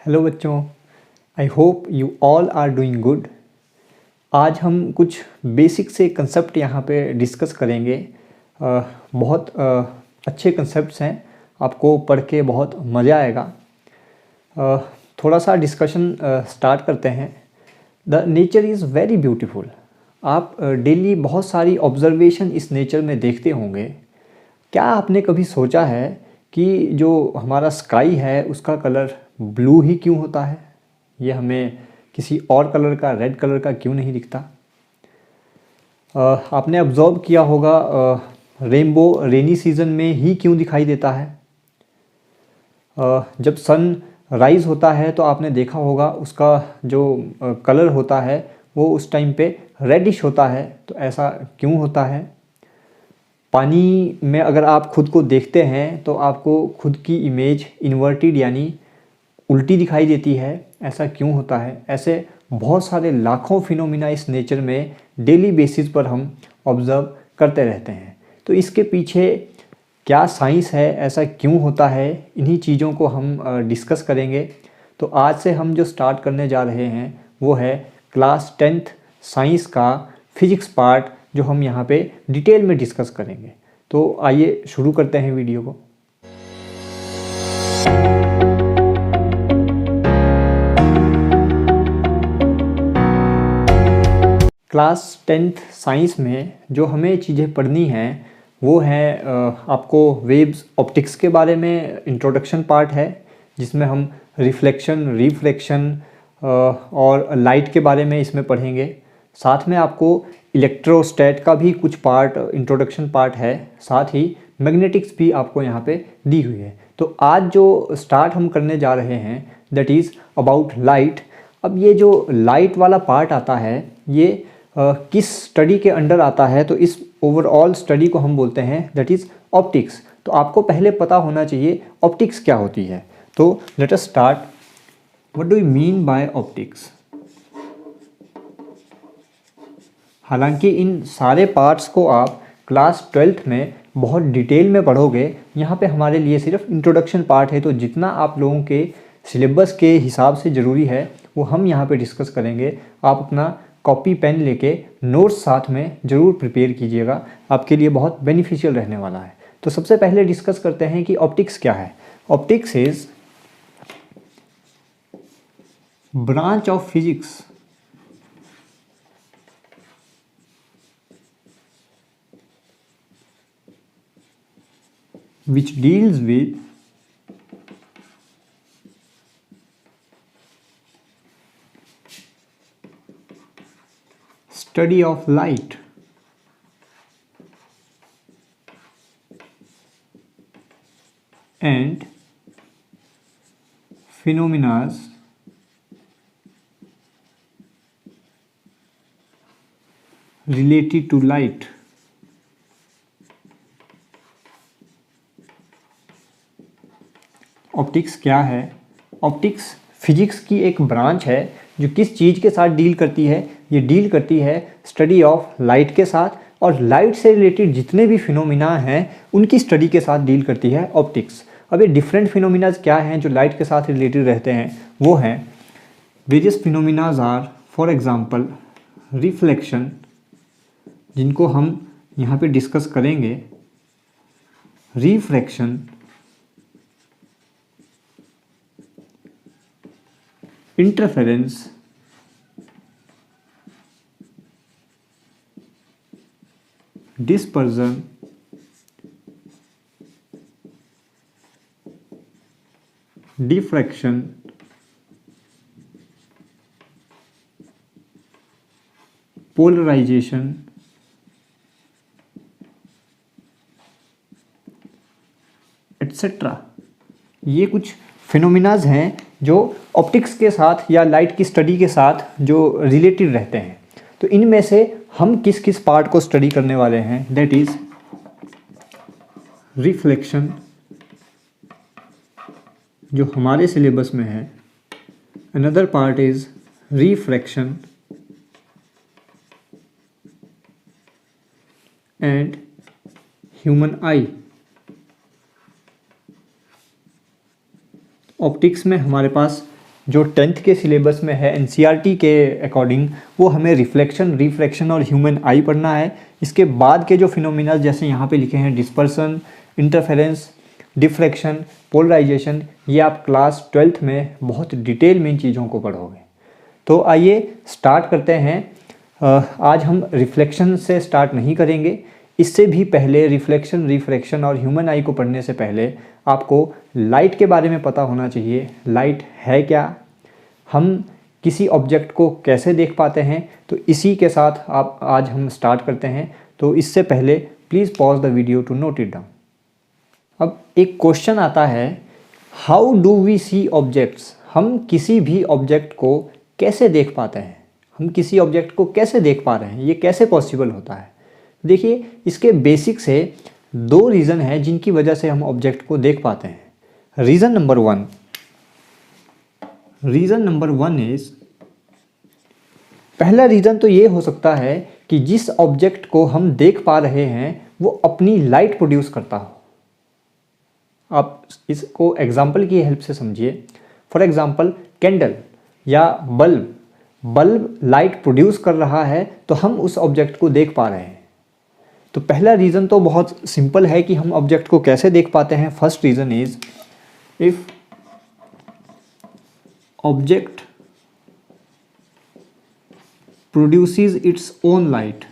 Hello बच्चों, I hope you all are doing good. आज हम कुछ बेसिक से कंसेप्ट यहाँ पे डिस्कस करेंगे। बहुत अच्छे कंसेप्ट्स हैं, आपको पढ़ के बहुत मज़ा आएगा। थोड़ा सा डिस्कशन स्टार्ट करते हैं। The nature is very beautiful. आप डेली बहुत सारी ऑब्जर्वेशन इस नेचर में देखते होंगे। क्या आपने कभी सोचा है कि जो हमारा स्काई है उसका कलर ब्लू ही क्यों होता है? ये हमें किसी और कलर का, रेड कलर का क्यों नहीं दिखता? आपने ऑब्जर्व किया होगा रेनबो रेनी सीज़न में ही क्यों दिखाई देता है? जब सन राइज़ होता है तो आपने देखा होगा उसका जो कलर होता है वो उस टाइम पे रेडिश होता है। तो ऐसा क्यों होता है? पानी में अगर आप खुद को देखते हैं तो आपको खुद की इमेज इन्वर्टेड यानी उल्टी दिखाई देती है। ऐसा क्यों होता है? ऐसे बहुत सारे लाखों फिनोमिना इस नेचर में डेली बेसिस पर हम ऑब्ज़र्व करते रहते हैं। तो इसके पीछे क्या साइंस है, ऐसा क्यों होता है, इन्हीं चीज़ों को हम डिस्कस करेंगे। तो आज से हम जो स्टार्ट करने जा रहे हैं वो है क्लास 10th साइंस का फिजिक्स पार्ट, जो हम यहाँ पे डिटेल में डिस्कस करेंगे। तो आइए शुरू करते हैं वीडियो को। क्लास 10th साइंस में जो हमें चीज़ें पढ़नी हैं वो है आपको वेव्स ऑप्टिक्स के बारे में इंट्रोडक्शन पार्ट है, जिसमें हम रिफ्लेक्शन, रिफ्रैक्शन और लाइट के बारे में इसमें पढ़ेंगे। साथ में आपको इलेक्ट्रोस्टैट का भी कुछ पार्ट इंट्रोडक्शन पार्ट है, साथ ही मैग्नेटिक्स भी आपको यहाँ पे दी हुई है। तो आज जो स्टार्ट हम करने जा रहे हैं दैट इज़ अबाउट लाइट। अब ये जो लाइट वाला पार्ट आता है ये किस स्टडी के अंडर आता है? तो इस ओवरऑल स्टडी को हम बोलते हैं दैट इज़ ऑप्टिक्स। तो आपको पहले पता होना चाहिए ऑप्टिक्स क्या होती है। तो let us start. What do you mean bye optics? हालांकि इन सारे पार्ट्स को आप क्लास 12th में बहुत डिटेल में पढ़ोगे, यहाँ पे हमारे लिए सिर्फ इंट्रोडक्शन पार्ट है। तो जितना आप लोगों के सिलेबस के हिसाब से ज़रूरी है वो हम यहाँ पे डिस्कस करेंगे। आप अपना कॉपी पेन लेके नोट्स साथ में ज़रूर प्रिपेयर कीजिएगा, आपके लिए बहुत बेनिफिशियल रहने वाला है। तो सबसे पहले डिस्कस करते हैं कि ऑप्टिक्स क्या है। Optics is branch of physics which deals with study of light and phenomena related to light। Optics क्या है? ऑप्टिक्स फिजिक्स की एक ब्रांच है जो किस चीज़ के साथ डील करती है? ये डील करती है स्टडी ऑफ लाइट के साथ, और लाइट से रिलेटेड जितने भी फिनोमिना हैं उनकी स्टडी के साथ डील करती है ऑप्टिक्स। अब ये डिफरेंट फिनोमिनाज क्या हैं जो लाइट के साथ रिलेटेड रहते हैं? वो हैं various phenomenas are for example reflection, जिनको हम यहाँ पे डिस्कस करेंगे, refraction, interference, dispersion, diffraction, polarisation, etcetera. ये कुछ फिनोमिनाज हैं जो ऑप्टिक्स के साथ या लाइट की स्टडी के साथ जो रिलेटेड रहते हैं। तो इनमें से हम किस किस पार्ट को स्टडी करने वाले हैं? दैट इज रिफ्लेक्शन, जो हमारे सिलेबस में है। Another part is refraction and human I. Optics में हमारे पास जो 10th के सिलेबस में है एनसीईआरटी के अकॉर्डिंग, वो हमें रिफ्लेक्शन, रिफ्रैक्शन और ह्यूमन आई पढ़ना है। इसके बाद के जो फिनोमिना जैसे यहाँ पे लिखे हैं डिस्पर्सन, इंटरफेरेंस, डिफ्रैक्शन, पोलराइजेशन, ये आप क्लास 12th में बहुत डिटेल में इन चीज़ों को पढ़ोगे। तो आइए स्टार्ट करते हैं। आज हम रिफ्लेक्शन से स्टार्ट नहीं करेंगे, इससे भी पहले रिफ्लेक्शन, रिफ्रैक्शन और ह्यूमन आई को पढ़ने से पहले आपको लाइट के बारे में पता होना चाहिए। लाइट है क्या, हम किसी ऑब्जेक्ट को कैसे देख पाते हैं, तो इसी के साथ आप आज हम स्टार्ट करते हैं। तो इससे पहले please pause the video to note it down. अब एक क्वेश्चन आता है, how do we see objects, हम किसी भी ऑब्जेक्ट को कैसे देख पाते हैं, हम किसी ऑब्जेक्ट को कैसे देख पा रहे हैं, ये कैसे पॉसिबल होता है। देखिए, इसके बेसिक से दो रीज़न है जिनकी वजह से हम ऑब्जेक्ट को देख पाते हैं। रीज़न नंबर वन इज़, पहला रीज़न तो ये हो सकता है कि जिस ऑब्जेक्ट को हम देख पा रहे हैं वो अपनी लाइट प्रोड्यूस करता हो। आप इसको एग्जाम्पल की हेल्प से समझिए। फॉर एग्जाम्पल कैंडल या बल्ब लाइट प्रोड्यूस कर रहा है तो हम उस ऑब्जेक्ट को देख पा रहे हैं। तो पहला रीज़न तो बहुत सिंपल है कि हम ऑब्जेक्ट को कैसे देख पाते हैं। First reason is, if object produces its own light,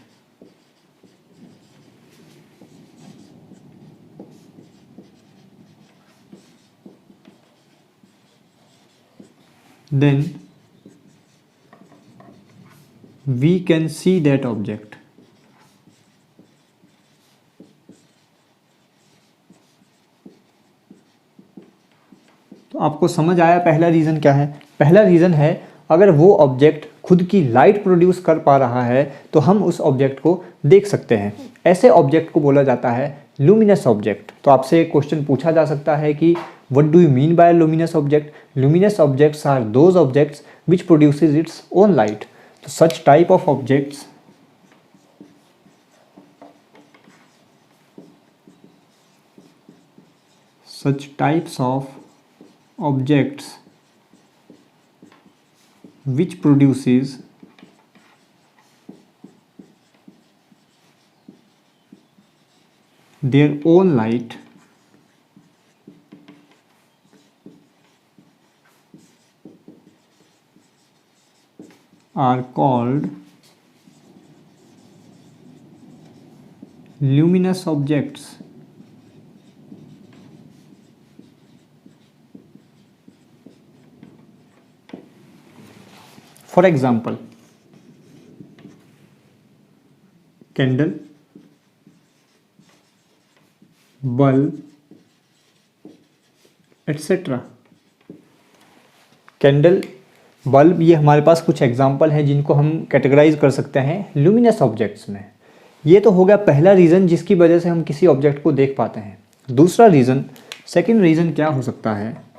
then we can see that object. तो आपको समझ आया पहला रीज़न क्या है। पहला रीज़न है, अगर वो ऑब्जेक्ट खुद की लाइट प्रोड्यूस कर पा रहा है तो हम उस ऑब्जेक्ट को देख सकते हैं। ऐसे ऑब्जेक्ट को बोला जाता है लुमिनस ऑब्जेक्ट। तो आपसे एक क्वेश्चन पूछा जा सकता है कि what do you mean by luminous object. Luminous objects are those objects which produces its own light. तो such type of objects such types of objects which produces their own light are called luminous objects. For example, candle, bulb, etc. Candle, bulb, ये हमारे पास कुछ example हैं जिनको हम categorise कर सकते हैं लुमिनस ऑब्जेक्ट्स में। ये तो हो गया पहला रीज़न जिसकी वजह से हम किसी ऑब्जेक्ट को देख पाते हैं। दूसरा रीज़न, सेकंड रीज़न क्या हो सकता है,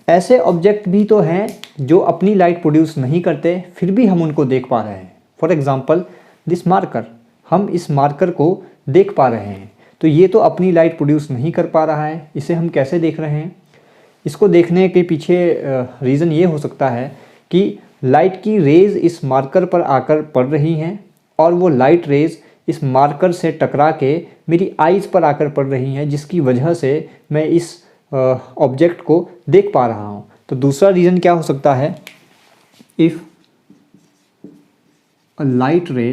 ऐसे ऑब्जेक्ट भी तो हैं जो अपनी लाइट प्रोड्यूस नहीं करते फिर भी हम उनको देख पा रहे हैं। फॉर एग्जांपल दिस मार्कर, हम इस मार्कर को देख पा रहे हैं। तो ये तो अपनी लाइट प्रोड्यूस नहीं कर पा रहा है, इसे हम कैसे देख रहे हैं। इसको देखने के पीछे रीज़न ये हो सकता है कि लाइट की रेज़ इस मार्कर पर आकर पड़ रही हैं और वो लाइट रेज़ इस मार्कर से टकरा के मेरी आइज़ पर आकर पड़ रही हैं, जिसकी वजह से मैं इस ऑब्जेक्ट को देख पा रहा हूँ। तो दूसरा रीज़न क्या हो सकता है, if a light ray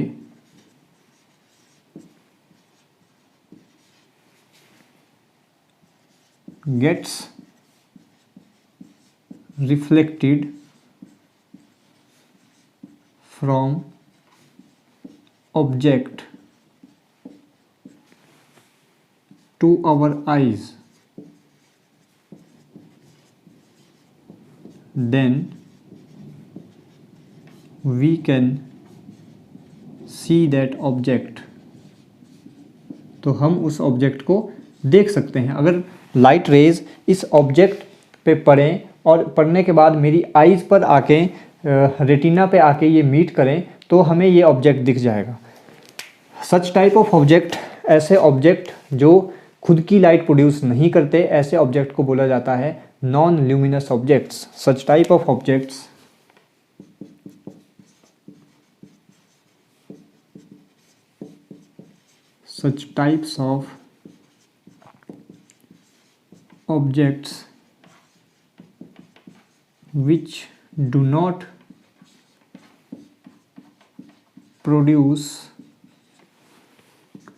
gets reflected from object to our eyes, then we can see that object. तो हम उस ऑब्जेक्ट को देख सकते हैं। अगर लाइट रेज इस ऑब्जेक्ट पे पड़ें और पड़ने के बाद मेरी आइज़ पर आके रेटिना पे आके ये मीट करें तो हमें ये ऑब्जेक्ट दिख जाएगा। सच टाइप ऑफ ऑब्जेक्ट, ऐसे ऑब्जेक्ट जो खुद की लाइट प्रोड्यूस नहीं करते, ऐसे ऑब्जेक्ट को बोला जाता है non-luminous objects. Such type of objects such types of objects which do not produce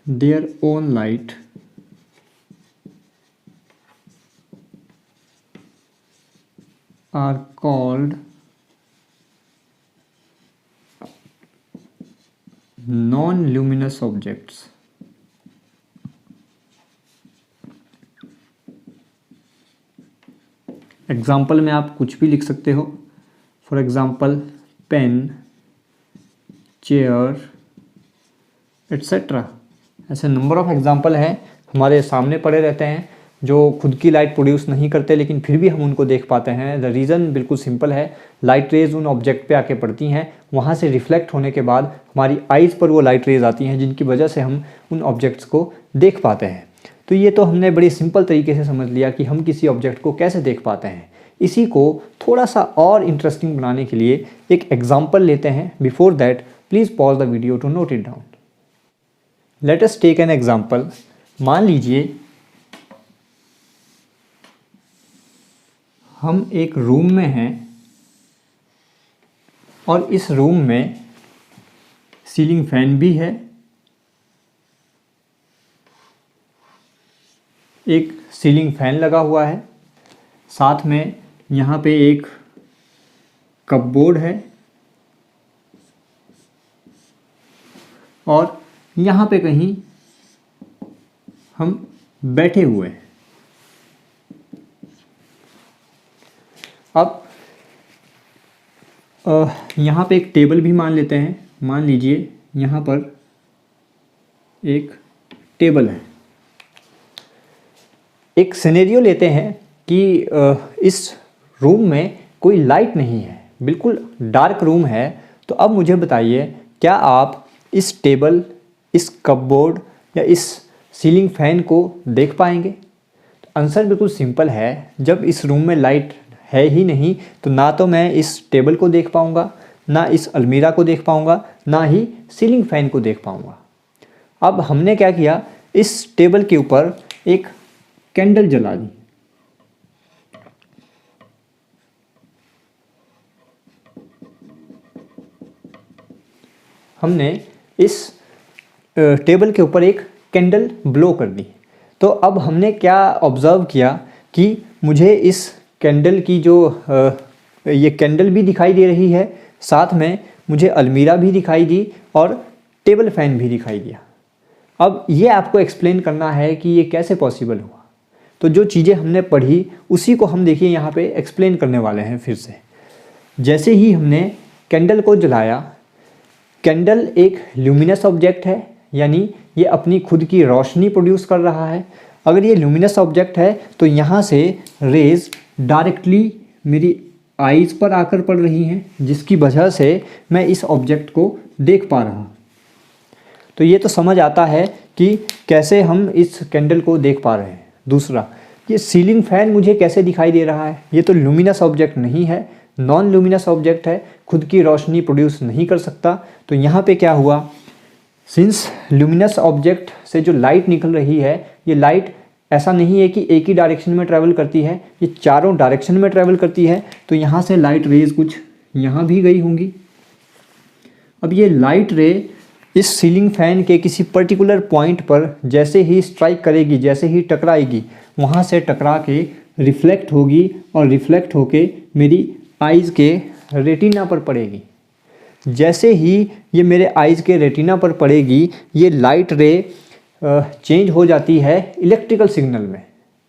their own light are called non-luminous objects. Example में आप कुछ भी लिख सकते हो, for example pen, chair etcetera. ऐसे नंबर ऑफ एग्जाम्पल हैं हमारे सामने पड़े रहते हैं जो खुद की लाइट प्रोड्यूस नहीं करते, लेकिन फिर भी हम उनको देख पाते हैं। द रीज़न बिल्कुल सिंपल है, लाइट रेज उन ऑब्जेक्ट पे आके पड़ती हैं, वहाँ से रिफ्लेक्ट होने के बाद हमारी आइज़ पर वो लाइट रेज आती हैं, जिनकी वजह से हम उन ऑब्जेक्ट्स को देख पाते हैं। तो ये तो हमने बड़ी सिंपल तरीके से समझ लिया कि हम किसी ऑब्जेक्ट को कैसे देख पाते हैं। इसी को थोड़ा सा और इंटरेस्टिंग बनाने के लिए एक एग्जाम्पल लेते हैं। Before that please pause the video to note it down. Let us take an example. मान लीजिए हम एक रूम में हैं और इस रूम में सीलिंग फैन भी है, एक सीलिंग फैन लगा हुआ है, साथ में यहाँ पे एक कपबोर्ड है और यहाँ पे कहीं हम बैठे हुए हैं। अब यहाँ पे एक टेबल भी मान लेते हैं। मान लीजिए यहाँ पर एक टेबल है। एक सिनेरियो लेते हैं कि इस रूम में कोई लाइट नहीं है, बिल्कुल डार्क रूम है। तो अब मुझे बताइए, क्या आप इस टेबल, इस कपबोर्ड या इस सीलिंग फैन को देख पाएंगे? तो आंसर बिल्कुल सिंपल है। जब इस रूम में लाइट है ही नहीं तो ना तो मैं इस टेबल को देख पाऊंगा, ना इस अलमीरा को देख पाऊंगा, ना ही सीलिंग फैन को देख पाऊंगा। अब हमने क्या किया, इस टेबल के ऊपर एक कैंडल जला दी। हमने इस टेबल के ऊपर एक कैंडल ब्लो कर दी। तो अब हमने क्या ऑब्ज़र्व किया कि मुझे इस कैंडल की जो ये कैंडल भी दिखाई दे रही है, साथ में मुझे अलमीरा भी दिखाई दी और टेबल फैन भी दिखाई दिया। अब ये आपको एक्सप्लेन करना है कि ये कैसे पॉसिबल हुआ। तो जो चीज़ें हमने पढ़ी उसी को हम देखिए यहाँ पे एक्सप्लेन करने वाले हैं फिर से। जैसे ही हमने कैंडल को जलाया, कैंडल एक ल्यूमिनस ऑब्जेक्ट है, यानी ये अपनी खुद की रोशनी प्रोड्यूस कर रहा है। अगर ये ल्यूमिनस ऑब्जेक्ट है तो यहाँ से रेज़ डायरेक्टली मेरी आइज़ पर आकर पड़ रही हैं, जिसकी वजह से मैं इस ऑब्जेक्ट को देख पा रहा हूँ। तो ये तो समझ आता है कि कैसे हम इस कैंडल को देख पा रहे हैं। दूसरा, ये सीलिंग फैन मुझे कैसे दिखाई दे रहा है? ये तो ल्यूमिनस ऑब्जेक्ट नहीं है, नॉन ल्यूमिनस ऑब्जेक्ट है, खुद की रोशनी प्रोड्यूस नहीं कर सकता। तो यहाँ पे क्या हुआ, सिंस ल्यूमिनस ऑब्जेक्ट से जो लाइट निकल रही है, ये लाइट ऐसा नहीं है कि एक ही डायरेक्शन में ट्रैवल करती है, ये चारों डायरेक्शन में ट्रैवल करती है। तो यहाँ से लाइट रेज कुछ यहाँ भी गई होंगी। अब ये लाइट रे इस सीलिंग फैन के किसी पर्टिकुलर पॉइंट पर जैसे ही स्ट्राइक करेगी, जैसे ही टकराएगी, वहाँ से टकरा के रिफ्लेक्ट होगी और रिफ्लेक्ट होके मेरी आइज़ के रेटिना पर पड़ेगी। जैसे ही ये मेरे आइज़ के रेटिना पर पड़ेगी, ये लाइट रे चेंज हो जाती है इलेक्ट्रिकल सिग्नल में।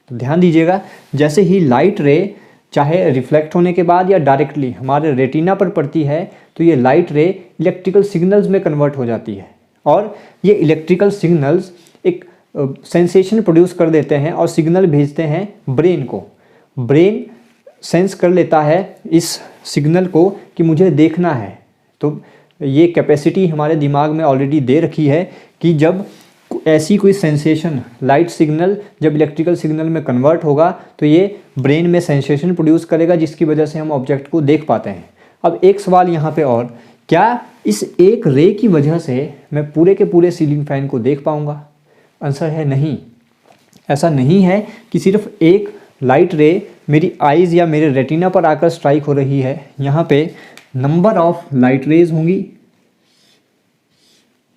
तो ध्यान दीजिएगा, जैसे ही लाइट रे चाहे रिफ्लेक्ट होने के बाद या डायरेक्टली हमारे रेटिना पर पड़ती है, तो ये लाइट रे इलेक्ट्रिकल सिग्नल्स में कन्वर्ट हो जाती है और ये इलेक्ट्रिकल सिग्नल्स एक सेंसेशन प्रोड्यूस कर देते हैं और सिग्नल भेजते हैं ब्रेन को। ब्रेन सेंस कर लेता है इस सिग्नल को कि मुझे देखना है। तो ये कैपेसिटी हमारे दिमाग में ऑलरेडी दे रखी है कि जब ऐसी कोई सेंसेशन, लाइट सिग्नल जब इलेक्ट्रिकल सिग्नल में कन्वर्ट होगा तो ये ब्रेन में सेंसेशन प्रोड्यूस करेगा, जिसकी वजह से हम ऑब्जेक्ट को देख पाते हैं। अब एक सवाल यहाँ पे और, क्या इस एक रे की वजह से मैं पूरे के पूरे सीलिंग फैन को देख पाऊँगा? आंसर है नहीं। ऐसा नहीं है कि सिर्फ एक लाइट रे मेरी आइज़ या मेरे रेटिना पर आकर स्ट्राइक हो रही है। यहाँ पे नंबर ऑफ लाइट रेज होंगी,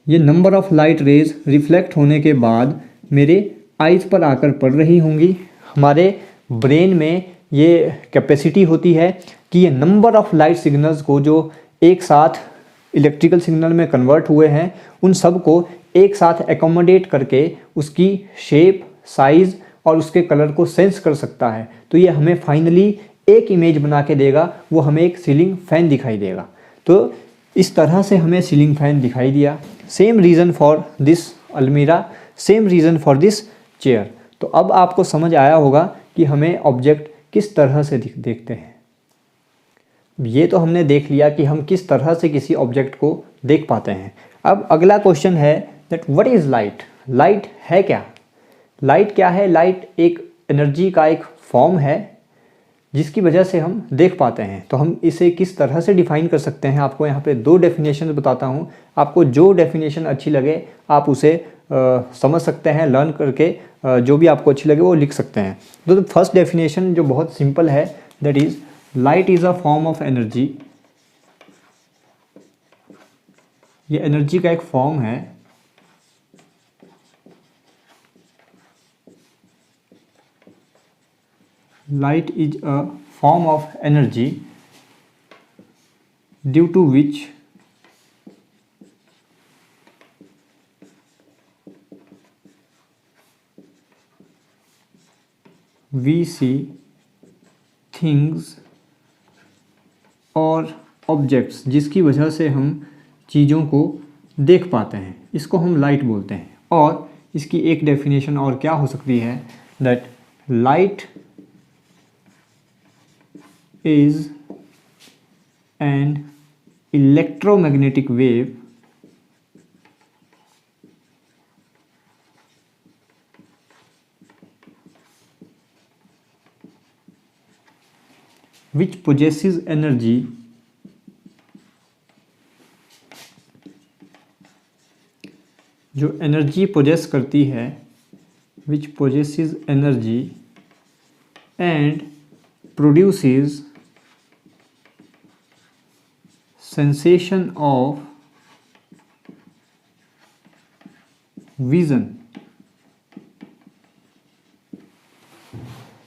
ये number of light raise reflect होने के बाद मेरे आइज़ पर आकर पड़ रही होंगी। हमारे ब्रेन में ये कैपेसिटी होती है कि ये नंबर ऑफ लाइट सिग्नल्स को जो एक साथ इलेक्ट्रिकल सिग्नल में कन्वर्ट हुए हैं उन सब को एक साथ एकोमोडेट करके उसकी शेप, साइज़ और उसके कलर को सेंस कर सकता है। तो ये हमें फाइनली एक इमेज बना के देगा, वो हमें एक सीलिंग फैन दिखाई देगा। तो इस तरह से हमें सीलिंग फैन दिखाई दिया। सेम रीज़न फॉर दिस अलमीरा, same reason for this chair. तो अब आपको समझ आया होगा कि हमें ऑब्जेक्ट किस तरह से देखते हैं। ये तो हमने देख लिया कि हम किस तरह से किसी ऑब्जेक्ट को देख पाते हैं। अब अगला क्वेश्चन है that what is light? Light है क्या? लाइट क्या है? लाइट एक एनर्जी का एक फॉर्म है जिसकी वजह से हम देख पाते हैं। तो हम इसे किस तरह से डिफ़ाइन कर सकते हैं, आपको यहाँ पे 2 डेफिनेशन बताता हूँ। आपको जो डेफिनेशन अच्छी लगे आप उसे समझ सकते हैं, लर्न करके जो भी आपको अच्छी लगे वो लिख सकते हैं। तो फर्स्ट डेफिनेशन जो बहुत सिंपल है, that is light is a form of energy. ये एनर्जी का एक फॉर्म है light is a form of energy due to which we see things और ऑब्जेक्ट्स, जिसकी वजह से हम चीज़ों को देख पाते हैं, इसको हम लाइट बोलते हैं। और इसकी एक डेफिनेशन और क्या हो सकती है, that light is an electromagnetic wave which possesses energy जो एनर्जी पोजेस करती है, which possesses energy and produces sensation of vision।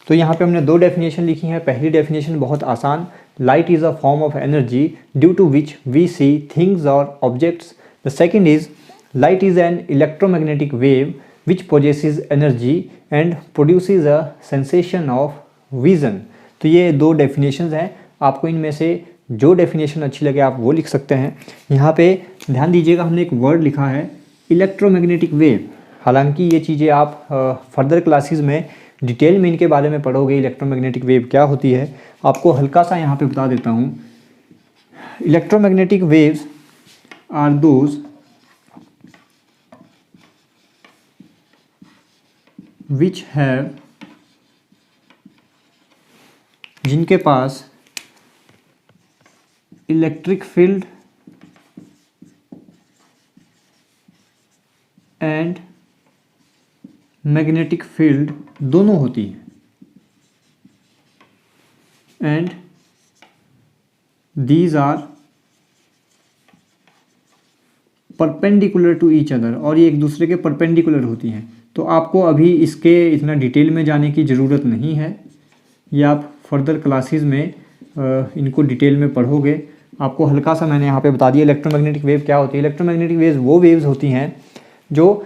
तो यहाँ पे हमने 2 डेफिनेशन लिखी हैं। पहली डेफिनेशन बहुत आसान, light is a form of energy due to which we see things और objects. The second is light is an electromagnetic wave which possesses energy and produces a sensation of vision. तो ये 2 definitions हैं। आपको इनमें से जो definition अच्छी लगे आप वो लिख सकते हैं। यहाँ पे ध्यान दीजिएगा, हमने एक वर्ड लिखा है इलेक्ट्रोमैग्नेटिक वेव। हालांकि ये चीज़ें आप फर्दर क्लासेस में डिटेल में इनके बारे में पढ़ोगे, इलेक्ट्रोमैग्नेटिक वेव क्या होती है। आपको हल्का सा यहाँ पे बता देता हूँ। Electromagnetic waves are those which have, जिनके पास electric field and magnetic field दोनों होती है, and these are perpendicular to each other, और ये एक दूसरे के परपेंडिकुलर होती हैं। तो आपको अभी इसके इतना डिटेल में जाने की ज़रूरत नहीं है, ये आप फर्दर क्लासेस में इनको डिटेल में पढ़ोगे। आपको हल्का सा मैंने यहाँ पे बता दिया इलेक्ट्रोमैग्नेटिक वेव क्या होती है। इलेक्ट्रोमैग्नेटिक वेव्स वो वेव्स होती हैं जो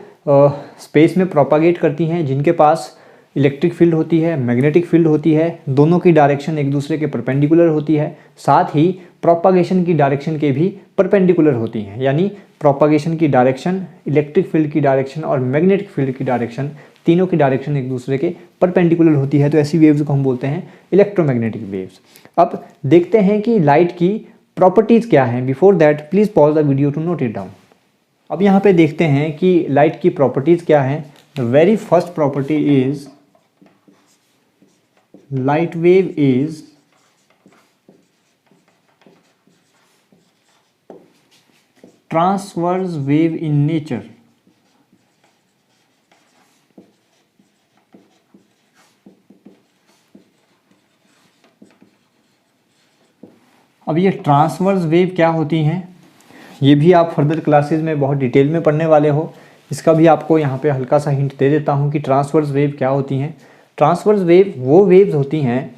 स्पेस में प्रोपागेट करती हैं, जिनके पास इलेक्ट्रिक फील्ड होती है, मैग्नेटिक फील्ड होती है, दोनों की डायरेक्शन एक दूसरे के परपेंडिकुलर होती है, साथ ही प्रोपागेशन की डायरेक्शन के भी परपेंडिकुलर होती हैं। यानी प्रोपागेशन की डायरेक्शन, इलेक्ट्रिक फील्ड की डायरेक्शन और मैग्नेटिक फील्ड की डायरेक्शन, तीनों की डायरेक्शन एक दूसरे के परपेंडिकुलर होती है। तो ऐसी वेव्स को हम बोलते हैं इलेक्ट्रोमैग्नेटिक वेव्स। अब देखते हैं कि लाइट की प्रॉपर्टीज़ क्या हैं। Before that please pause the video to note it down. अब यहाँ पे देखते हैं कि लाइट की प्रॉपर्टीज़ क्या हैं। The very first property is light wave is transverse wave in nature. अब ये ट्रांसवर्स वेव क्या होती हैं, ये भी आप फर्दर क्लासेस में बहुत डिटेल में पढ़ने वाले हो। इसका भी आपको यहाँ पे हल्का सा हिंट दे देता हूँ कि ट्रांसवर्स वेव क्या होती हैं। ट्रांसवर्स वेव वो वेव्स होती हैं,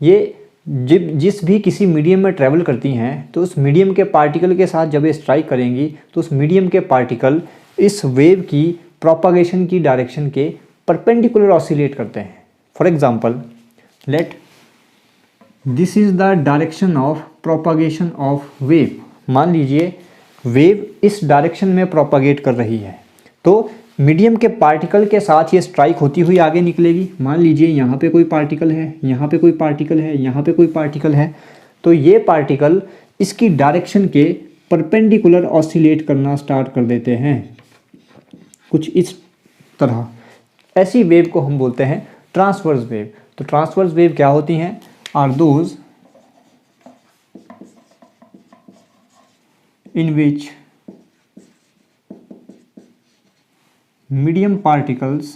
ये जिस भी किसी मीडियम में ट्रैवल करती हैं तो उस मीडियम के पार्टिकल के साथ जब ये स्ट्राइक करेंगी तो उस मीडियम के पार्टिकल इस वेव की प्रोपागेशन की डायरेक्शन के परपेंडिकुलर ऑसिलेट करते हैं। For example let this is the direction of propagation of wave. मान लीजिए वेव इस डायरेक्शन में प्रोपागेट कर रही है, तो मीडियम के पार्टिकल के साथ ये स्ट्राइक होती हुई आगे निकलेगी। मान लीजिए यहाँ पे कोई पार्टिकल है, यहाँ पे कोई पार्टिकल है, यहाँ पे कोई पार्टिकल है, तो ये पार्टिकल इसकी डायरेक्शन के परपेंडिकुलर ऑसिलेट करना स्टार्ट कर देते हैं कुछ इस तरह। ऐसी वेव को हम बोलते हैं ट्रांसवर्स वेव। तो ट्रांसवर्स वेव क्या होती हैं? Are those in which medium particles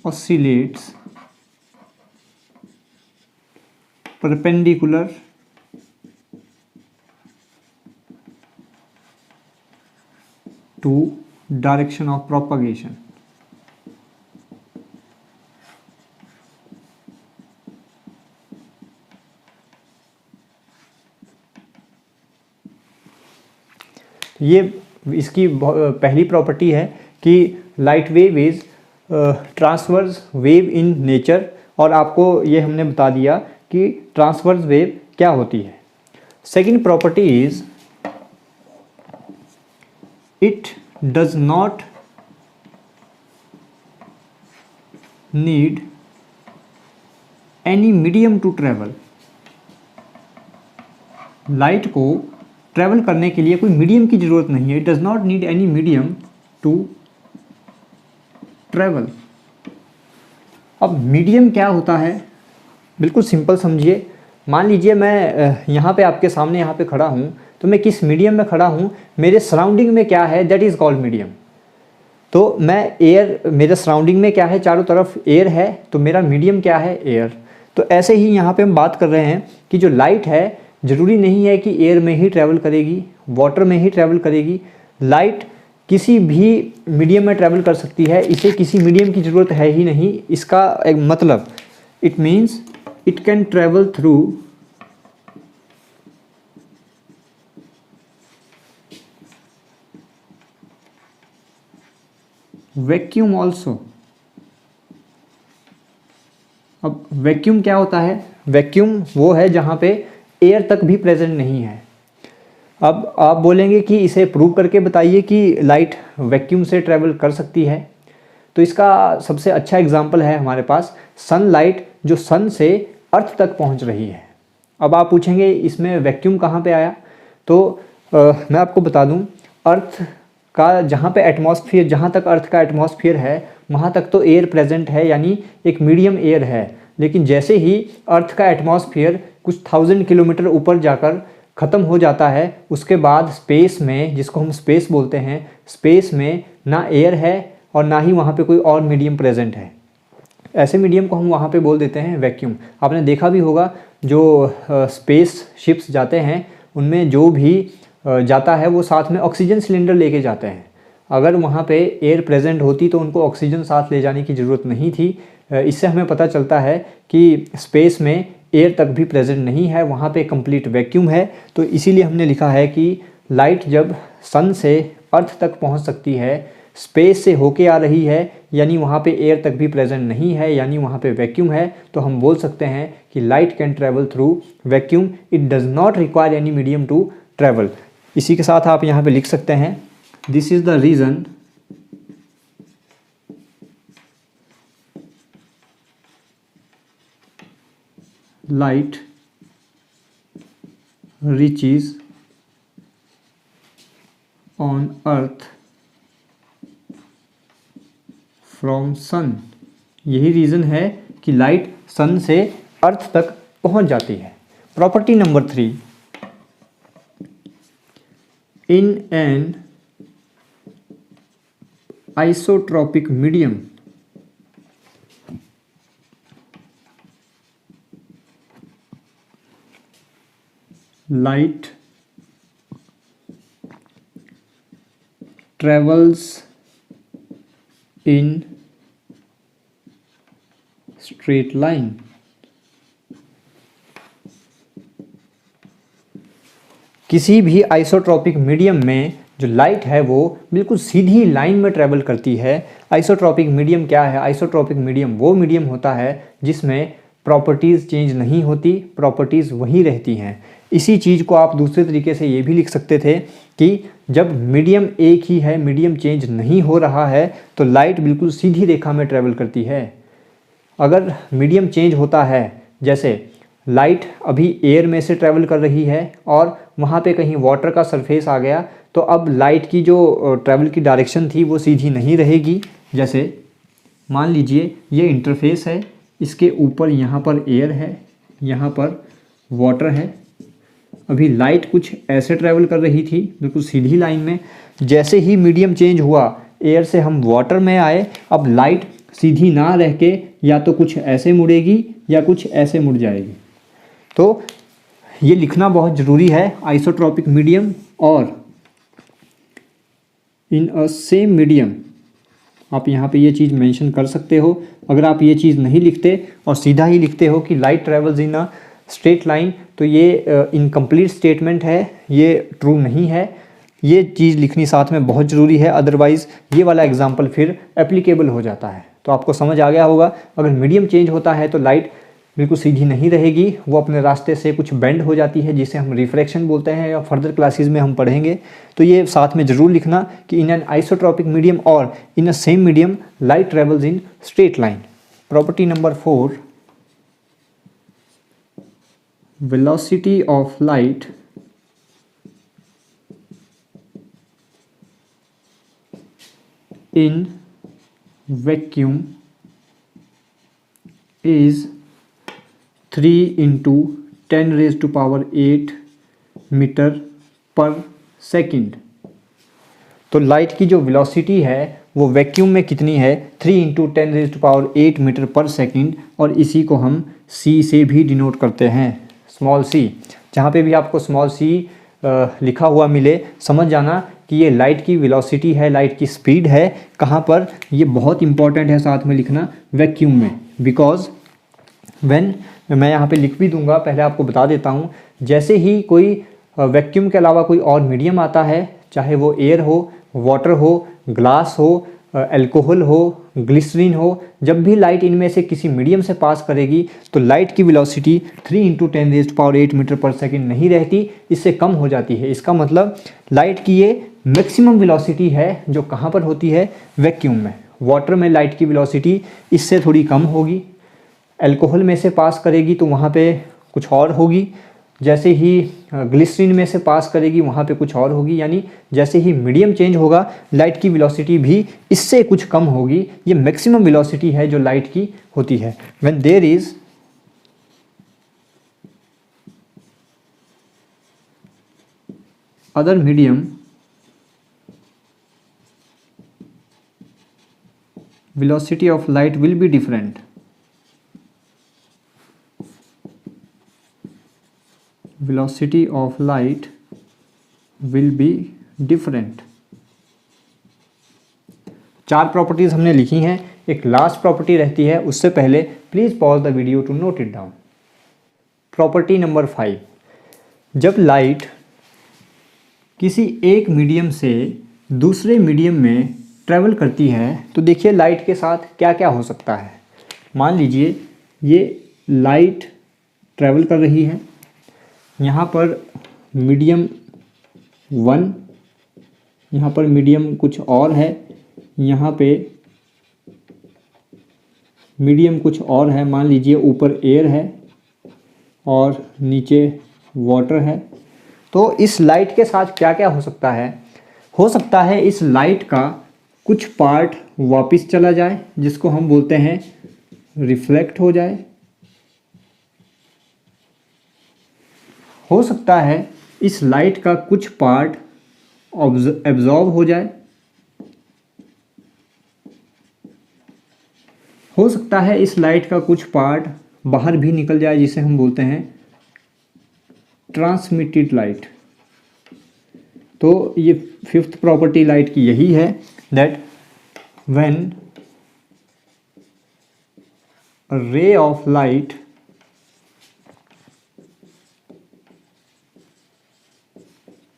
oscillates perpendicular to direction of propagation। ये इसकी पहली प्रॉपर्टी है कि light wave is transverse wave in nature, और आपको ये हमने बता दिया कि ट्रांसवर्स वेव क्या होती है। Second property is it does not need any medium to travel. Light को ट्रैवल करने के लिए कोई मीडियम की ज़रूरत नहीं है। It does not need any medium to travel. अब मीडियम क्या होता है, बिल्कुल सिंपल समझिए। मान लीजिए मैं यहाँ पे आपके सामने यहाँ पे खड़ा हूँ, तो मैं किस मीडियम में खड़ा हूँ, मेरे सराउंडिंग में क्या है, दैट इज़ कॉल्ड मीडियम। तो मैं एयर, मेरे सराउंडिंग में क्या है, चारों तरफ एयर है, तो मेरा मीडियम क्या है, एयर। तो ऐसे ही यहाँ पे हम बात कर रहे हैं कि जो लाइट है ज़रूरी नहीं है कि एयर में ही ट्रैवल करेगी, वाटर में ही ट्रैवल करेगी। लाइट किसी भी मीडियम में ट्रैवल कर सकती है, इसे किसी मीडियम की ज़रूरत है ही नहीं। इसका एक मतलब it means it can travel through vacuum also. अब वैक्यूम क्या होता है? वैक्यूम वो है जहाँ पे एयर तक भी प्रेजेंट नहीं है। अब आप बोलेंगे कि इसे प्रूव करके बताइए कि लाइट वैक्यूम से ट्रैवल कर सकती है। तो इसका सबसे अच्छा एग्जांपल है हमारे पास सनलाइट, जो सन से अर्थ तक पहुंच रही है। अब आप पूछेंगे इसमें वैक्यूम कहाँ पे आया? तो मैं आपको बता दूं, अर्थ का जहाँ पे एटमॉस्फेयर, जहाँ तक अर्थ का एटमॉस्फेयर है वहाँ तक तो एयर प्रेजेंट है, यानी एक मीडियम एयर है। लेकिन जैसे ही अर्थ का एटमॉस्फेयर कुछ 1000 किलोमीटर ऊपर जाकर ख़त्म हो जाता है, उसके बाद स्पेस में, जिसको हम स्पेस बोलते हैं, स्पेस में ना एयर है और ना ही वहाँ पे कोई और मीडियम प्रेजेंट है। ऐसे मीडियम को हम वहाँ पे बोल देते हैं वैक्यूम। आपने देखा भी होगा जो स्पेस शिप्स जाते हैं उनमें जो भी जाता है वो साथ में ऑक्सीजन सिलेंडर लेके जाते हैं। अगर वहाँ पे एयर प्रेजेंट होती तो उनको ऑक्सीजन साथ ले जाने की ज़रूरत नहीं थी। इससे हमें पता चलता है कि स्पेस में एयर तक भी प्रेजेंट नहीं है, वहाँ पे कंप्लीट वैक्यूम है। तो इसीलिए हमने लिखा है कि लाइट जब सन से अर्थ तक पहुँच सकती है, स्पेस से होके आ रही है, यानी वहाँ पे एयर तक भी प्रेजेंट नहीं है, यानी वहाँ पे वैक्यूम है, तो हम बोल सकते हैं कि light can travel through vacuum. It does not require any medium to travel. इसी के साथ आप यहाँ पे लिख सकते हैं, this is the reason light reaches on earth from sun। यही रीज़न है कि लाइट सन से अर्थ तक पहुंच जाती है। Property number 3, in an isotropic medium light travels in straight line। किसी भी आइसोट्रॉपिक मीडियम में जो लाइट है वो बिल्कुल सीधी लाइन में ट्रेवल करती है। आइसोट्रॉपिक मीडियम क्या है? आइसोट्रॉपिक मीडियम वो मीडियम होता है जिसमें प्रॉपर्टीज़ चेंज नहीं होती, प्रॉपर्टीज़ वही रहती हैं। इसी चीज़ को आप दूसरे तरीके से ये भी लिख सकते थे कि जब मीडियम एक ही है, मीडियम चेंज नहीं हो रहा है, तो लाइट बिल्कुल सीधी रेखा में ट्रेवल करती है। अगर मीडियम चेंज होता है, जैसे लाइट अभी एयर में से ट्रेवल कर रही है और वहाँ पे कहीं वाटर का सरफेस आ गया, तो अब लाइट की जो ट्रेवल की डायरेक्शन थी वो सीधी नहीं रहेगी। जैसे मान लीजिए ये इंटरफेस है, इसके ऊपर यहाँ पर एयर है, यहाँ पर वाटर है। अभी लाइट कुछ ऐसे ट्रेवल कर रही थी बिल्कुल सीधी लाइन में। जैसे ही मीडियम चेंज हुआ, एयर से हम वाटर में आए, अब लाइट सीधी ना रह के या तो कुछ ऐसे मुड़ेगी या कुछ ऐसे मुड़ जाएगी। तो ये लिखना बहुत ज़रूरी है, आइसोट्रॉपिक मीडियम और इन अ सेम मीडियम। आप यहाँ पे ये चीज़ मेंशन कर सकते हो। अगर आप ये चीज़ नहीं लिखते और सीधा ही लिखते हो कि light travels in a straight line, तो ये इनकम्प्लीट स्टेटमेंट है, ये ट्रू नहीं है। ये चीज़ लिखनी साथ में बहुत ज़रूरी है, अदरवाइज़ ये वाला एग्जाम्पल फिर एप्लीकेबल हो जाता है। तो आपको समझ आ गया होगा, अगर मीडियम चेंज होता है तो लाइट बिल्कुल सीधी नहीं रहेगी, वो अपने रास्ते से कुछ बेंड हो जाती है, जिसे हम रिफ्रैक्शन बोलते हैं, या फर्दर क्लासेस में हम पढ़ेंगे। तो ये साथ में ज़रूर लिखना कि इन एन आइसोट्रॉपिक मीडियम और in a same medium light travels in straight line. Property number 4, velocity of light in vacuum is 3 into 10 raised to power 8 metre per second. तो लाइट की जो वेलोसिटी है वो वैक्यूम में कितनी है? 3 into 10 raise to power 8 metre per second, और इसी को हम c से भी डिनोट करते हैं, स्मॉल c। जहाँ पे भी आपको स्मॉल c लिखा हुआ मिले, समझ जाना कि ये लाइट की वेलोसिटी है, लाइट की स्पीड है। कहाँ पर? ये बहुत इंपॉर्टेंट है साथ में लिखना, वैक्यूम में। बिकॉज व्हेन, मैं यहाँ पे लिख भी दूंगा, पहले आपको बता देता हूँ। जैसे ही कोई वैक्यूम के अलावा कोई और मीडियम आता है, चाहे वो एयर हो, वाटर हो, ग्लास हो, अल्कोहल हो, ग्लिसरीन हो, जब भी लाइट इनमें से किसी मीडियम से पास करेगी तो लाइट की velocity 3 into 10 raise to power 8 metre per second नहीं रहती, इससे कम हो जाती है। इसका मतलब लाइट की ये मैक्सिमम वेलोसिटी है जो कहाँ पर होती है? वैक्यूम में। वाटर में लाइट की वेलोसिटी इससे थोड़ी कम होगी, अल्कोहल में से पास करेगी तो वहाँ पे कुछ और होगी, जैसे ही ग्लिसरीन में से पास करेगी वहाँ पे कुछ और होगी। यानी जैसे ही मीडियम चेंज होगा, लाइट की वेलोसिटी भी इससे कुछ कम होगी। ये मैक्सिमम वेलोसिटी है जो लाइट की होती है। When there is other medium, velocity of light will be different। velocity of light will be different। 4 properties हमने लिखी हैं, एक लास्ट प्रॉपर्टी रहती है। उससे पहले please pause the video to note it down. Property number 5, जब लाइट किसी एक मीडियम से दूसरे मीडियम में ट्रैवल करती है तो देखिए लाइट के साथ क्या क्या हो सकता है। मान लीजिए ये लाइट ट्रैवल कर रही है, यहाँ पर मीडियम 1, यहाँ पर मीडियम कुछ और है, यहाँ पे मीडियम कुछ और है। मान लीजिए ऊपर एयर है और नीचे वाटर है। तो इस लाइट के साथ क्या क्या हो सकता है? हो सकता है इस लाइट का कुछ पार्ट वापस चला जाए, जिसको हम बोलते हैं रिफ्लेक्ट हो जाए। हो सकता है इस लाइट का कुछ पार्ट एब्जॉर्ब हो जाए। हो सकता है इस लाइट का कुछ पार्ट बाहर भी निकल जाए, जिसे हम बोलते हैं ट्रांसमिटेड लाइट। तो ये फिफ्थ प्रॉपर्टी लाइट की यही है, that when a ray of light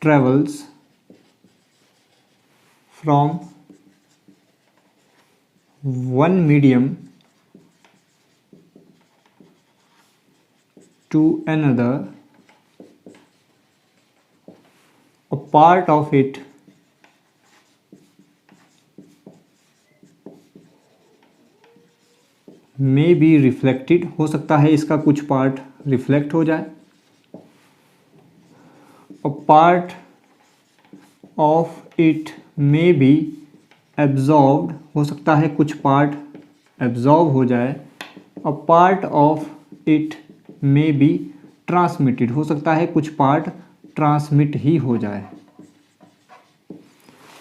travels from one medium to another, a part of it may be reflected, हो सकता है इसका कुछ पार्ट रिफ्लेक्ट हो जाए। A part of it may be absorbed, हो सकता है कुछ पार्ट एब्जॉर्ब हो जाए। A part of it may be transmitted, हो सकता है कुछ पार्ट ट्रांसमिट ही हो जाए।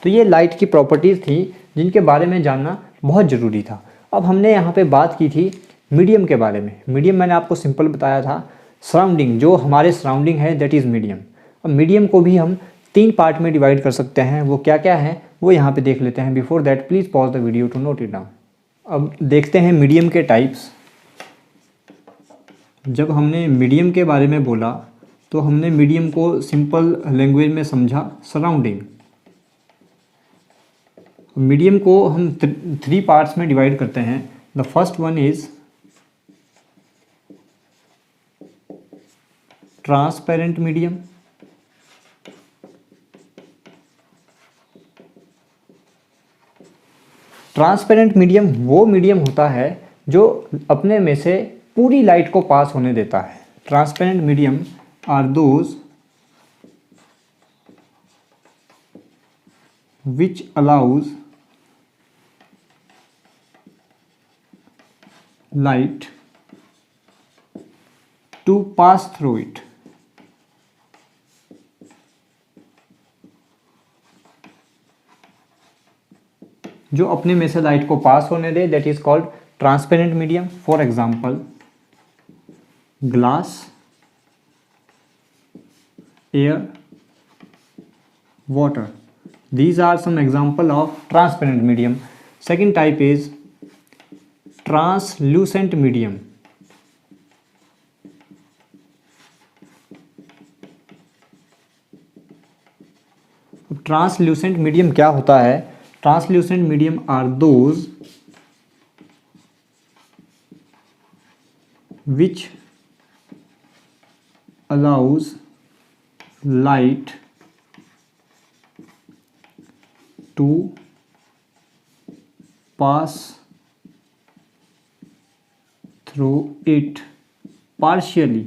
तो ये लाइट की प्रॉपर्टीज़ थी जिनके बारे में जानना बहुत ज़रूरी था। अब हमने यहाँ पे बात की थी मीडियम के बारे में। मीडियम मैंने आपको सिंपल बताया था, सराउंडिंग, जो हमारे सराउंडिंग है दैट इज़ मीडियम। अब मीडियम को भी हम 3 पार्ट में डिवाइड कर सकते हैं। वो क्या क्या है वो यहाँ पे देख लेते हैं। Before that please pause the video to note it down. अब देखते हैं मीडियम के टाइप्स। जब हमने मीडियम के बारे में बोला तो हमने मीडियम को सिंपल लैंग्वेज में समझा, सराउंडिंग। मीडियम को हम 3 पार्ट्स में डिवाइड करते हैं। The first one is transparent medium. Transparent medium वो मीडियम होता है जो अपने में से पूरी लाइट को पास होने देता है। Transparent medium are those which allows light to pass through it। जो अपने में से लाइट को पास होने दे, that is called transparent medium. For example glass, air, water, these are some example of transparent medium। second type is translucent medium। Translucent medium क्या होता है? Translucent medium are those which allows light to pass through it partially,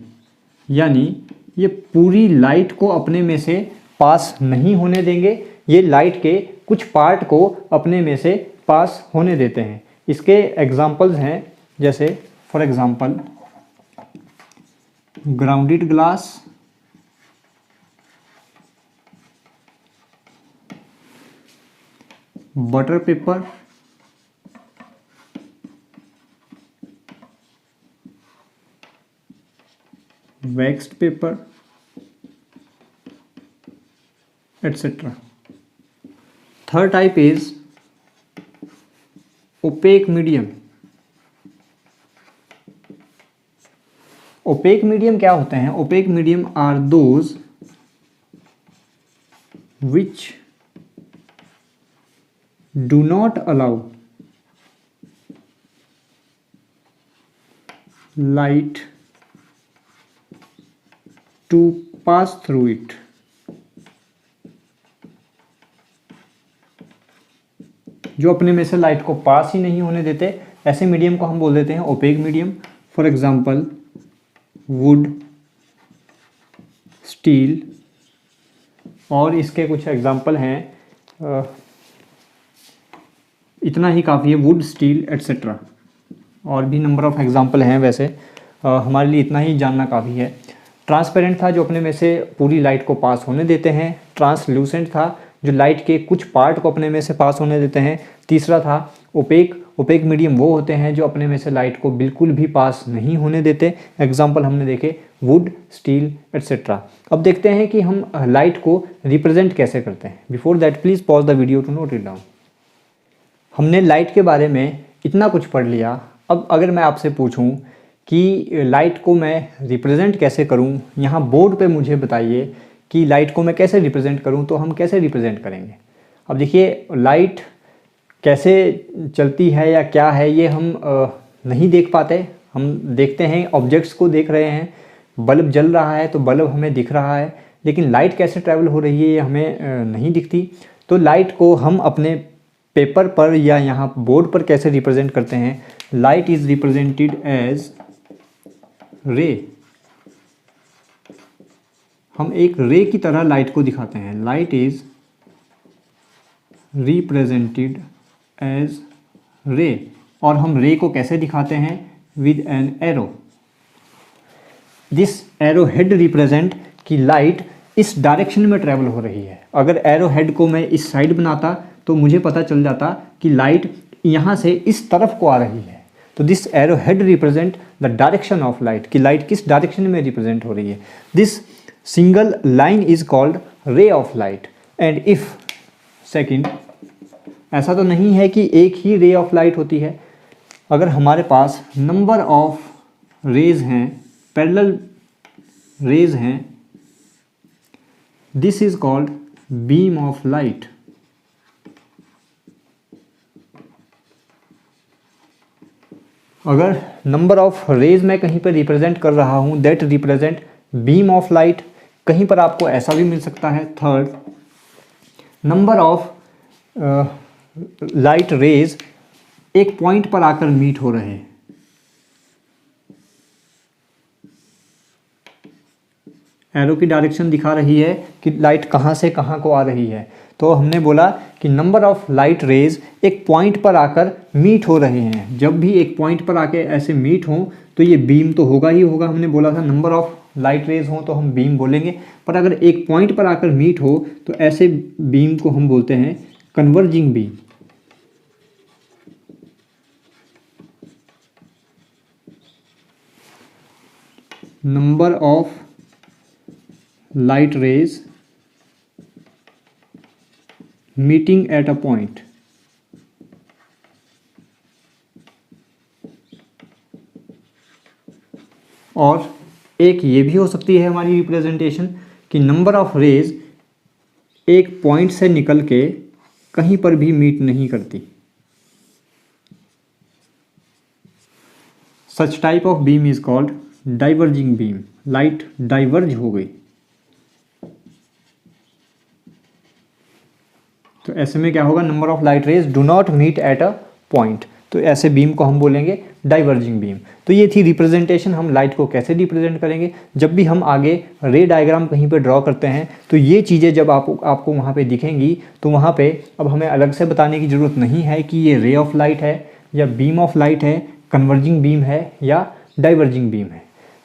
यानी ये पूरी light को अपने में से पास नहीं होने देंगे, ये लाइट के कुछ पार्ट को अपने में से पास होने देते हैं। इसके एग्जाम्पल्स हैं, जैसे for example grounded glass, butter paper, waxed paper, etc. Third type is opaque medium। opaque medium क्या होते हैं? opaque medium are those which do not allow light to pass through it। जो अपने में से लाइट को पास ही नहीं होने देते, ऐसे मीडियम को हम बोल देते हैं opaque medium. For example wood, steel, और इसके कुछ एग्जांपल हैं, इतना ही काफ़ी है, वुड, स्टील एट्सेट्रा। और भी नंबर ऑफ़ एग्जांपल हैं, वैसे हमारे लिए इतना ही जानना काफ़ी है। ट्रांसपेरेंट था जो अपने में से पूरी लाइट को पास होने देते हैं। ट्रांसल्यूसेंट था जो लाइट के कुछ पार्ट को अपने में से पास होने देते हैं। तीसरा था ओपेक। ओपेक मीडियम वो होते हैं जो अपने में से लाइट को बिल्कुल भी पास नहीं होने देते। एग्जाम्पल हमने देखे वुड, स्टील एट्सेट्रा। अब देखते हैं कि हम लाइट को रिप्रेजेंट कैसे करते हैं। Before that please pause the video to note it down. हमने लाइट के बारे में इतना कुछ पढ़ लिया। अब अगर मैं आपसे पूछूं कि लाइट को मैं रिप्रेजेंट कैसे करूं, यहाँ बोर्ड पे मुझे बताइए कि लाइट को मैं कैसे रिप्रेजेंट करूं, तो हम कैसे रिप्रेजेंट करेंगे। अब देखिए लाइट कैसे चलती है या क्या है ये हम नहीं देख पाते। हम देखते हैं ऑब्जेक्ट्स को देख रहे हैं, बल्ब जल रहा है तो बल्ब हमें दिख रहा है, लेकिन लाइट कैसे ट्रैवल हो रही है ये हमें नहीं दिखती। तो लाइट को हम अपने पेपर पर या यहाँ बोर्ड पर कैसे रिप्रेजेंट करते हैं। लाइट इज़ रिप्रेजेंटेड एज रे। हम एक रे की तरह लाइट को दिखाते हैं। लाइट इज रिप्रेजेंटेड एज रे। और हम रे को कैसे दिखाते हैं, with an arrow. This arrow head represent कि लाइट इस डायरेक्शन में ट्रेवल हो रही है। अगर एरो हेड को मैं इस साइड बनाता तो मुझे पता चल जाता कि लाइट यहाँ से इस तरफ को आ रही है। तो this arrow head represent the direction of light, कि लाइट किस डायरेक्शन में रिप्रेजेंट हो रही है। This single line is called ray of light. And if second, ऐसा तो नहीं है कि एक ही रे ऑफ लाइट होती है। अगर हमारे पास नंबर ऑफ रेज हैं, पैरेलल रेज हैं, this is called beam of light. अगर नंबर ऑफ रेज मैं कहीं पर रिप्रेजेंट कर रहा हूँ, that represent beam of light. कहीं पर आपको ऐसा भी मिल सकता है। Third, number of light raise एक पॉइंट पर आकर मीट हो रहे हैं। एरो की डायरेक्शन दिखा रही है कि लाइट कहाँ से कहाँ को आ रही है। तो हमने बोला कि नंबर ऑफ लाइट रेज एक पॉइंट पर आकर मीट हो रहे हैं। जब भी एक पॉइंट पर आके ऐसे मीट हों तो ये बीम तो होगा ही होगा। हमने बोला था नंबर ऑफ लाइट रेज हो तो हम बीम बोलेंगे, पर अगर एक पॉइंट पर आकर मीट हो तो ऐसे बीम को हम बोलते हैं converging beam. Number of light rays meeting at a point। और एक ये भी हो सकती है हमारी रिप्रेजेंटेशन कि नंबर ऑफ रेज एक पॉइंट से निकल के कहीं पर भी मीट नहीं करती। Such type of beam is called diverging beam. Light diverge हो गई। तो ऐसे में क्या होगा, number of light rays do not meet at a point. तो ऐसे बीम को हम बोलेंगे डाइवर्जिंग बीम। तो ये थी रिप्रेजेंटेशन, हम लाइट को कैसे रिप्रेजेंट करेंगे। जब भी हम आगे रे डायग्राम कहीं पे ड्रॉ करते हैं तो ये चीज़ें जब आपको वहाँ पे दिखेंगी तो वहाँ पे अब हमें अलग से बताने की ज़रूरत नहीं है कि ये रे ऑफ लाइट है या बीम ऑफ लाइट है, कन्वर्जिंग बीम है या डाइवर्जिंग बीम है।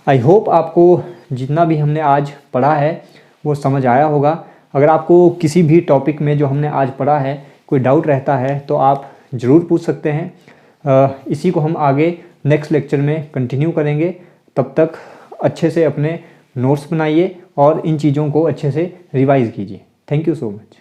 आई होप आपको जितना भी हमने आज पढ़ा है वो समझ आया होगा। अगर आपको किसी भी टॉपिक में जो हमने आज पढ़ा है कोई डाउट रहता है तो आप ज़रूर पूछ सकते हैं। इसी को हम आगे नेक्स्ट लेक्चर में कंटिन्यू करेंगे। तब तक अच्छे से अपने नोट्स बनाइए और इन चीज़ों को अच्छे से रिवाइज़ कीजिए। Thank you so much.